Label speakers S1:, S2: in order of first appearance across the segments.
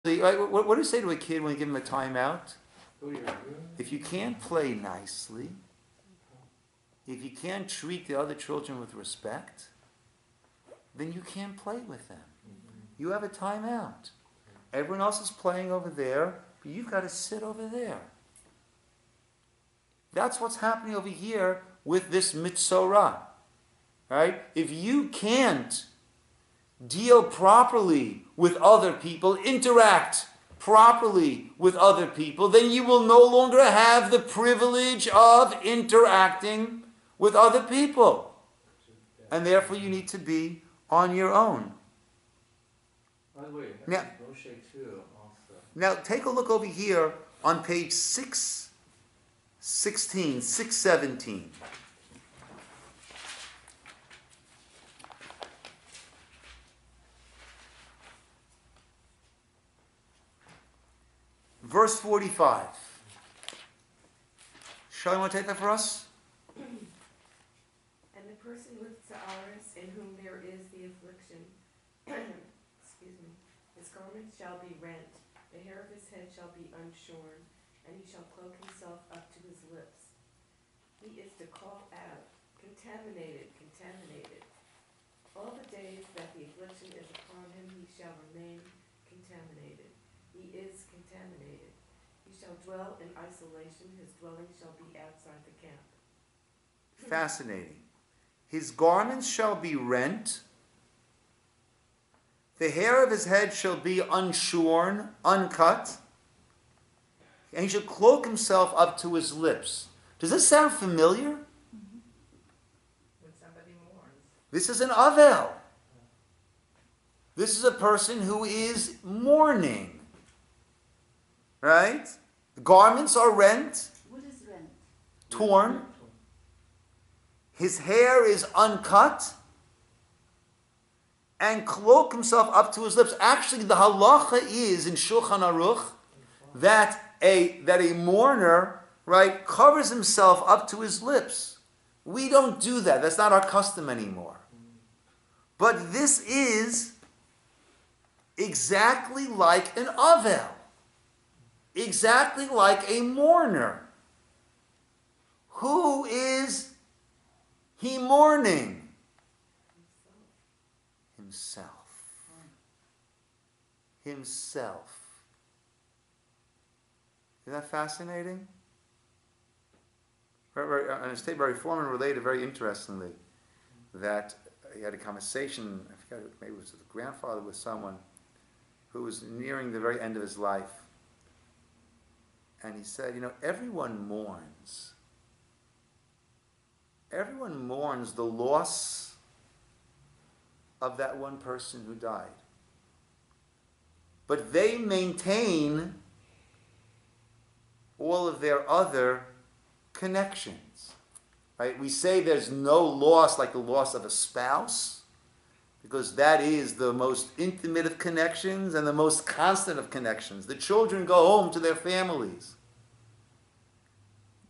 S1: What do you say to a kid when you give him a timeout? If you can't play nicely, if you can't treat the other children with respect, then you can't play with them. You have a timeout. Everyone else is playing over there, but you've got to sit over there. That's what's happening over here with this mitzorah. Right? If you can't deal properly with other people, interact properly with other people, then you will no longer have the privilege of interacting with other people. And therefore you need to be on your own.
S2: By the way,
S1: now take a look over here on page 617. Verse 45. Shall you want to take that for us?
S3: And the person with tzara'at in whom there is the affliction, his garment shall be rent, the hair of his head shall be unshorn, and he shall cloak himself up to his lips. He is to call out, contaminated. All the days that the affliction is upon him, he shall remain contaminated. He is contaminated. He shall dwell in isolation. His dwelling shall be outside the camp.
S1: Fascinating. His garments shall be rent. The hair of his head shall be unshorn, uncut. And he shall cloak himself up to his lips. Does this sound familiar?
S3: When somebody mourns.
S1: This is an avel. This is a person who is mourning. Right? The garments are rent.
S4: What is rent?
S1: Torn. His hair is uncut. And cloak himself up to his lips. Actually, the halacha is in Shulchan Aruch that a mourner, right, covers himself up to his lips. We don't do that. That's not our custom anymore. But this is exactly like an avel. Exactly like a mourner. Who is he mourning? Himself. Isn't that fascinating? And it's very Foreman related very interestingly that he had a conversation, I forget, maybe it was with a grandfather, with someone who was nearing the very end of his life. And he said, everyone mourns. Everyone mourns the loss of that one person who died. But they maintain all of their other connections. Right? We say there's no loss like the loss of a spouse, because that is the most intimate of connections and the most constant of connections. The children go home to their families.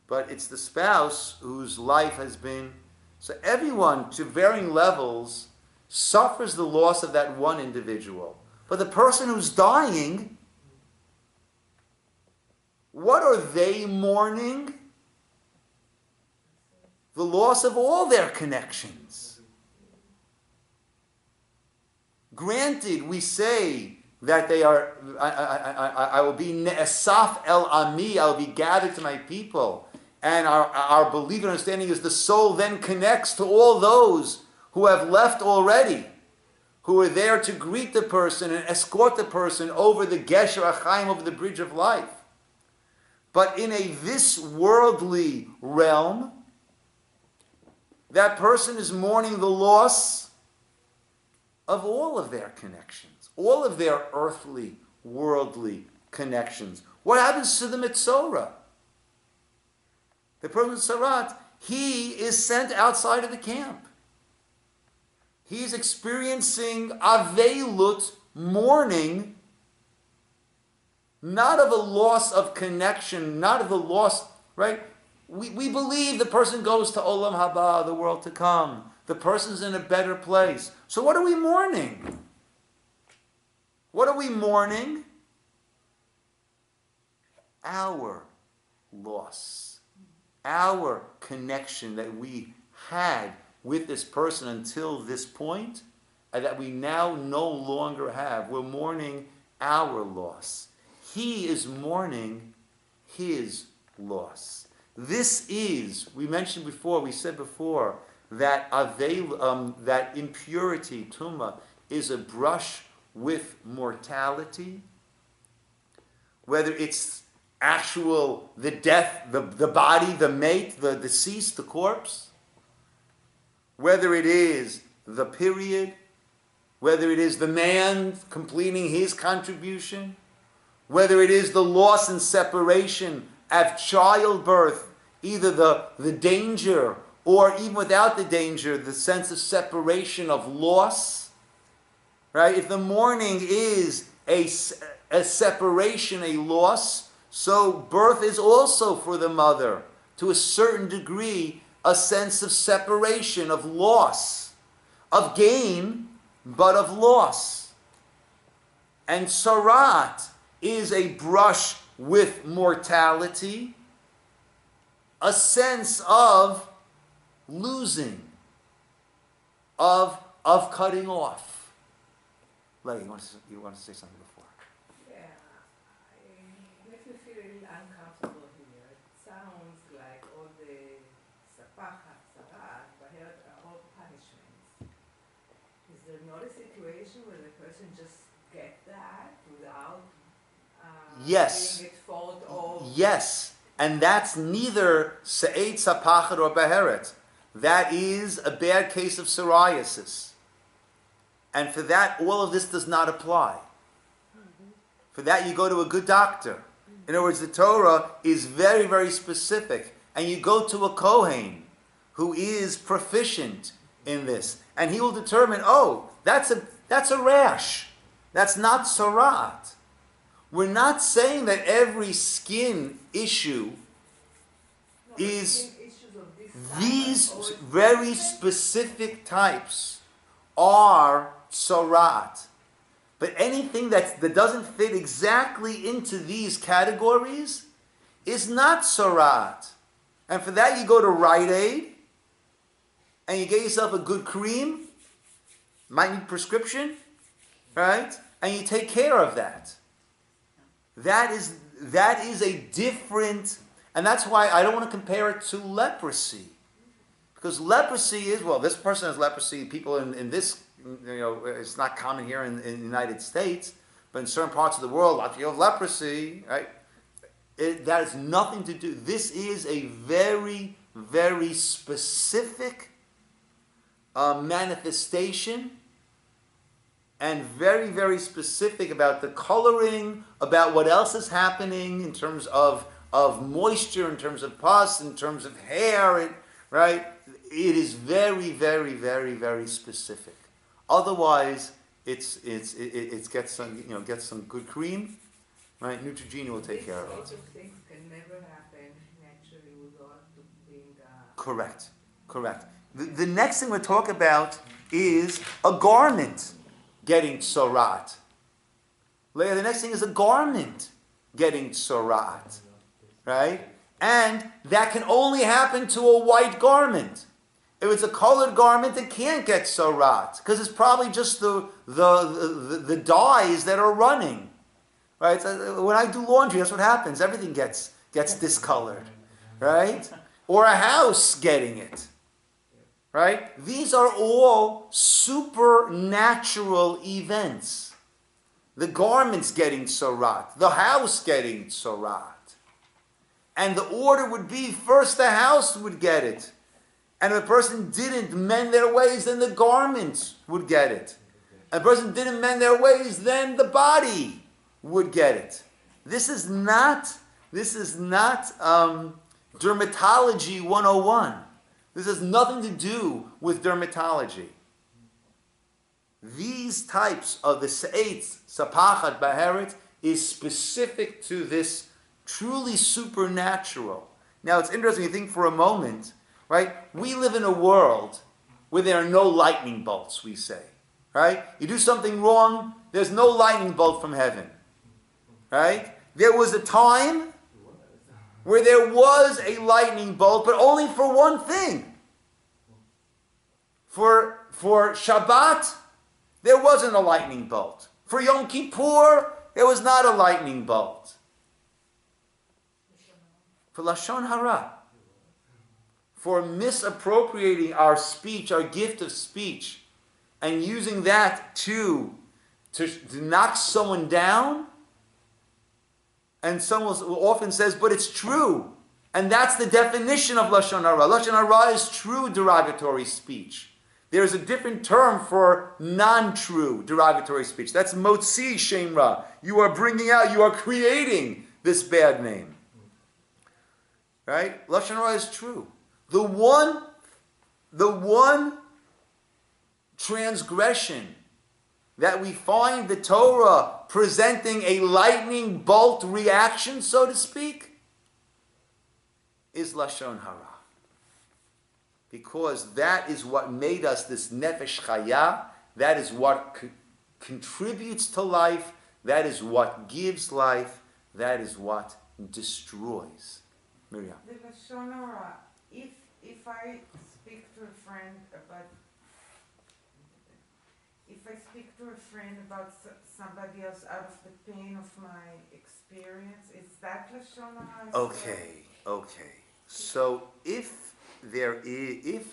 S1: But it's the spouse whose life has been... So everyone, to varying levels, suffers the loss of that one individual. But the person who's dying, what are they mourning? The loss of all their connections. Granted, we say that they are, I will be ne'esaf el ami, I will be gathered to my people. And our belief and understanding is the soul then connects to all those who have left already, who are there to greet the person and escort the person over the Gesher Achaim, over the bridge of life. But in this worldly realm, that person is mourning the loss of all of their connections, all of their earthly, worldly connections. What happens to the mitzorah? The person with tzara'at, he is sent outside of the camp. He's experiencing avelut, mourning, not of a loss of connection, not of the loss, right? We believe the person goes to Olam Haba, the world to come. The person's in a better place. So what are we mourning? What are we mourning? our loss, our connection that we had with this person until this point, and that we now no longer have. We're mourning our loss. He is mourning his loss. This is, we mentioned before, we said before, that that impurity, tum'ah, is a brush with mortality. Whether it's actual, the death, the body, the mate, the deceased, the corpse, whether it is the period, whether it is the man completing his contribution, whether it is the loss and separation of childbirth, either the danger or even without the danger, the sense of separation of loss, right? If the mourning is a separation, a loss, so birth is also for the mother, to a certain degree, a sense of separation, of loss, of gain, but of loss. And tzara'at is a brush with mortality, a sense of losing, of cutting off. Larry, you want to say something before?
S3: Yeah, it makes me feel a little uncomfortable here. It sounds like all the sapachat, tzara'at, baheret are all punishments. Is there not a situation where the person just get that without
S1: Yes.
S3: being at fault of?
S1: Yes. And that's neither se'et, sapachat, or baheret. That is a bad case of psoriasis. And for that, all of this does not apply. For that, you go to a good doctor. In other words, the Torah is very, very specific. And you go to a Kohen who is proficient in this. And he will determine, oh, that's a rash. That's not tzara'at. We're not saying that every skin issue is these very specific types are tzara'at. But anything that doesn't fit exactly into these categories is not tzara'at. And for that you go to Rite Aid and you get yourself a good cream, might need prescription, right? And you take care of that. That is a different, and that's why I don't want to compare it to leprosy. Because leprosy is, well, this person has leprosy, people in this, it's not common here in the United States, but in certain parts of the world, lots of people have leprosy, right? That has nothing to do, this is a very, very specific manifestation, and very, very specific about the coloring, about what else is happening in terms of moisture, in terms of pus, in terms of hair, right? It is very, very, very, very specific. Otherwise, it's get some good cream, right? Neutrogena will take care of it.
S3: These sorts of things can never happen naturally without being
S1: Correct. The next thing we'll talk about is a garment getting tzara'at. Later, the next thing is a garment getting tzara'at, right? And that can only happen to a white garment. If it's a colored garment, it can't get tzara'at because it's probably just the dyes that are running, right? So when I do laundry, that's what happens. Everything gets discolored, right? Or a house getting it. Right? These are all supernatural events. The garments getting tzara'at, the house getting tzara'at. And the order would be first the house would get it. And if a person didn't mend their ways, then the garments would get it. And if a person didn't mend their ways, then the body would get it. This is not dermatology 101. This has nothing to do with dermatology. These types of the se'et, sapachat, baheret is specific to this truly supernatural. Now it's interesting to think for a moment, right? We live in a world where there are no lightning bolts, we say. Right? You do something wrong, there's no lightning bolt from heaven. Right? There was a time where there was a lightning bolt, but only for one thing. For Shabbat, there wasn't a lightning bolt. For Yom Kippur, there was not a lightning bolt. For Lashon Hara, for misappropriating our speech, our gift of speech, and using that to knock someone down, and someone often says, but it's true. And that's the definition of Lashon Hara. Lashon Hara is true derogatory speech. There is a different term for non-true derogatory speech. That's motzi shem ra. You are bringing out, you are creating this bad name. Right? Lashon Hara is true. The one transgression that we find the Torah presenting a lightning bolt reaction, so to speak, is Lashon Hara. Because that is what made us this nefesh chaya. That is what contributes to life. That is what gives life. That is what destroys. Miriam.
S3: The Lashon Hara, if I speak to a friend about somebody else out of the pain of my experience, is that Lashon Hara?
S1: Okay. So if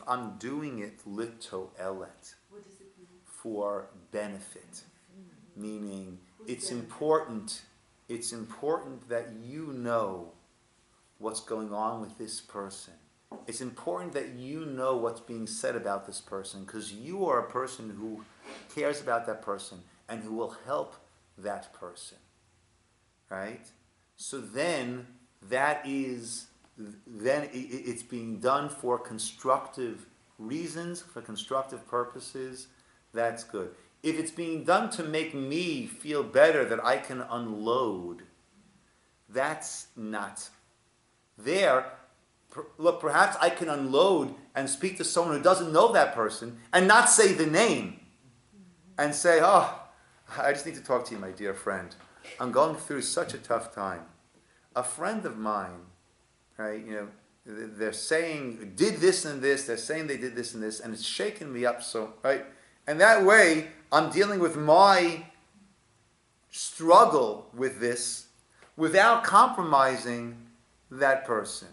S1: I'm doing it lito'elet,
S4: What does it mean?
S1: for benefit, meaning it's important that you know what's going on with this person. It's important that you know what's being said about this person, because you are a person who cares about that person and who will help that person. Right? So then it's being done for constructive reasons, for constructive purposes. That's good. If it's being done to make me feel better that I can unload, that's not there. Look, perhaps I can unload and speak to someone who doesn't know that person and not say the name and say, oh, I just need to talk to you, my dear friend. I'm going through such a tough time. A friend of mine, right, they're saying, did this and this, they're saying they did this and this, and it's shaking me up so, right? And that way, I'm dealing with my struggle with this without compromising that person.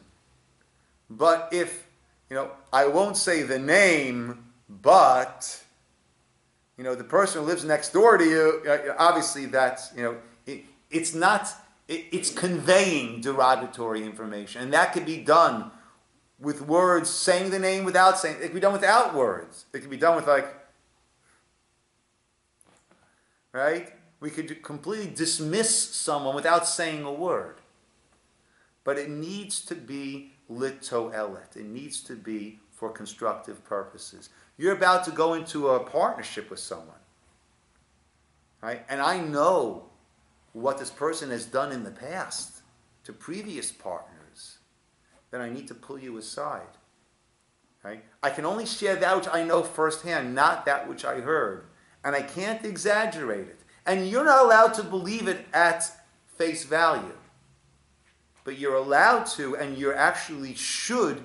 S1: But if, I won't say the name, but, the person who lives next door to you, obviously that's, it's not, it's conveying derogatory information. And that could be done with words, saying the name without saying, it could be done without words. It could be done with right? We could completely dismiss someone without saying a word. But it needs to be lito'elet. It needs to be for constructive purposes. You're about to go into a partnership with someone, right? And I know what this person has done in the past to previous partners. Then I need to pull you aside, right? I can only share that which I know firsthand, not that which I heard. And I can't exaggerate it. And you're not allowed to believe it at face value. But you're allowed to, and you actually should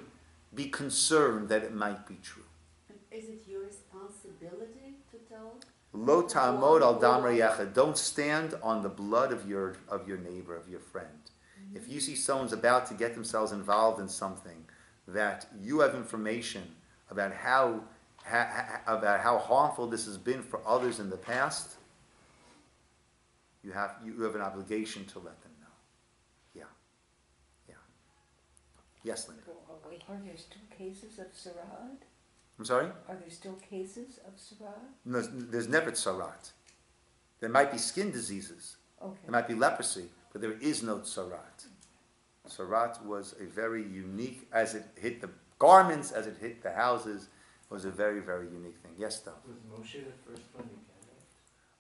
S1: be concerned that it might be true.
S4: And is it your responsibility to tell?
S1: Lo ta'amod al dam re'echa. Don't stand on the blood of your neighbor, of your friend. Mm-hmm. If you see someone's about to get themselves involved in something that you have information about how harmful this has been for others in the past, you have an obligation to let them know. Yes, Linda.
S5: Are there still cases of tzara'at?
S1: I'm sorry?
S5: Are there still cases of tzara'at?
S1: No, there's never tzara'at. There might be skin diseases.
S5: Okay.
S1: There might be leprosy, but there is no tzara'at. Tzara'at was a very unique, as it hit the garments, as it hit the houses, it was a very, very unique thing. Yes, though.
S2: Was Moshe the first one you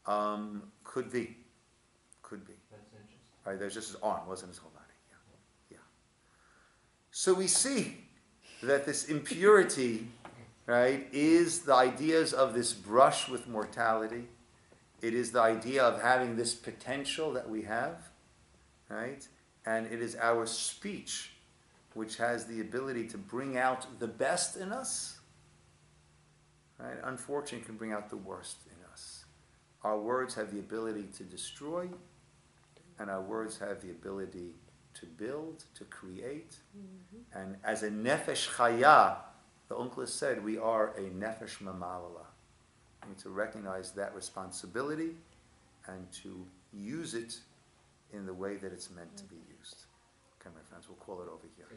S2: candidate?
S1: Could be.
S2: That's interesting.
S1: Right, there's just his arm, wasn't his whole body. Yeah. So we see that this impurity, right, is the ideas of this brush with mortality. It is the idea of having this potential that we have, right? and it is our speech which has the ability to bring out the best in us. Right? Unfortunately, can bring out the worst in us. Our words have the ability to destroy, and our words have the ability to build, to create. And as a nefesh chaya, the Unclus said, we are a nefesh mamalala. We need to recognize that responsibility and to use it in the way that it's meant to be used. Okay, my friends, we'll call it over here.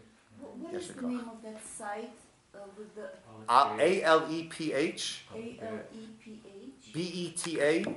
S4: What
S1: Yes,
S4: is the
S1: Nicole.
S4: name of that site with the
S1: Aleph,
S4: Aleph
S1: Beta